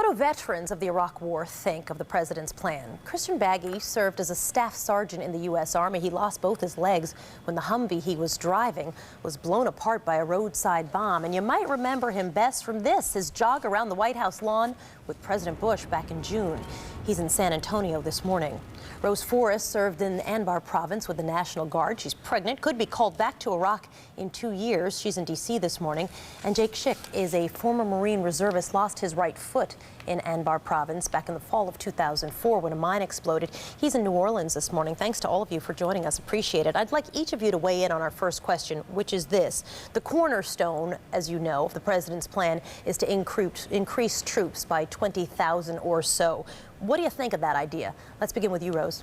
do veterans of the Iraq War think of the president's plan? Christian Baggy served as a staff sergeant in the U.S. Army. He lost both his legs when the Humvee he was driving was blown apart by a roadside bomb. And you might remember him best from this, his jog around the White House lawn with President Bush back in June. He's in San Antonio this morning. Rose Forrest served in Anbar province with the National Guard. She's pregnant, could be called back to Iraq in 2 years. She's in D.C. this morning. And Jake Schick is a former Marine reservist, lost his right foot in Anbar province back in the fall of 2004 when a mine exploded. He's in New Orleans this morning. Thanks to all of you for joining us. Appreciate it. I'd like each of you to weigh in on our first question, which is this. The cornerstone, as you know, of the president's plan is to increase troops by 20,000 or so. What do you think of that idea? Let's begin with you, Rose.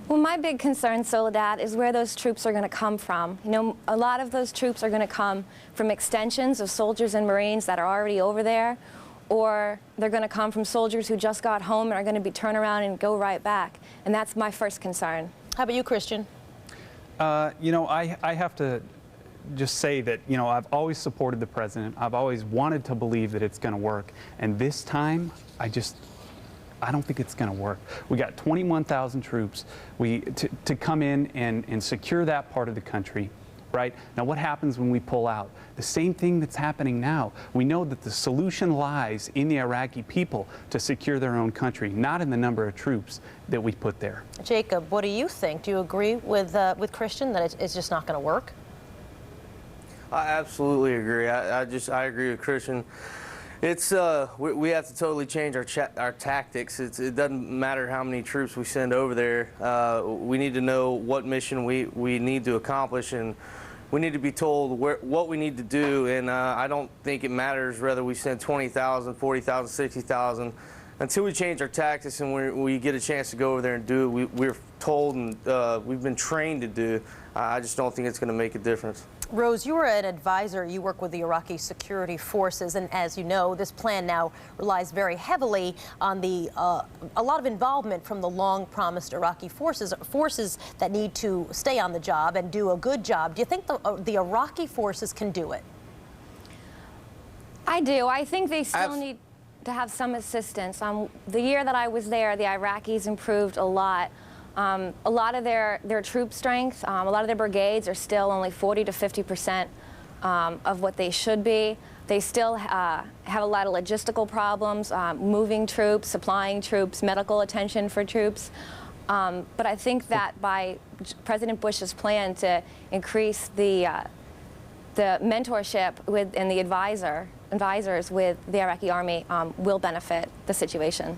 Well, my big concern, Soledad, is where those troops are going to come from. You know, a lot of those troops are going to come from extensions of soldiers and Marines that are already over there, or they're going to come from soldiers who just got home and are going to be turned around and go right back. And that's my first concern. How about you, Christian? You know, I have to just say that, you know, I've always supported the president. I've always wanted to believe that it's going to work. And this time, I don't think it's going to work. We got 21,000 troops to come in and secure that part of the country, right? Now, what happens when we pull out? The same thing that's happening now. We know that the solution lies in the Iraqi people to secure their own country, not in the number of troops that we put there. Jacob, what do you think? Do you agree with Christian that it's just not going to work? I absolutely agree. I agree with Christian. It's we have to totally change our tactics. It doesn't matter how many troops we send over there. We need to know what mission we need to accomplish, and we need to be told what we need to do. And I don't think it matters whether we send 20,000, 40,000, 60,000. Until we change our tactics and we get a chance to go over there and do it, we're told and we've been trained to do. I just don't think it's going to make a difference. Rose, you were an advisor. You work with the Iraqi security forces, and as you know, this plan now relies very heavily on a lot of involvement from the long-promised Iraqi forces that need to stay on the job and do a good job. Do you think the Iraqi forces can do it? I do. I think they still need to have some assistance. The year that I was there, the Iraqis improved a lot. A lot of their troop strength, a lot of their brigades are still only 40 to 50% of what they should be. They still have a lot of logistical problems, moving troops, supplying troops, medical attention for troops. But I think that by President Bush's plan to increase the mentorship and the advisors with the Iraqi army will benefit the situation.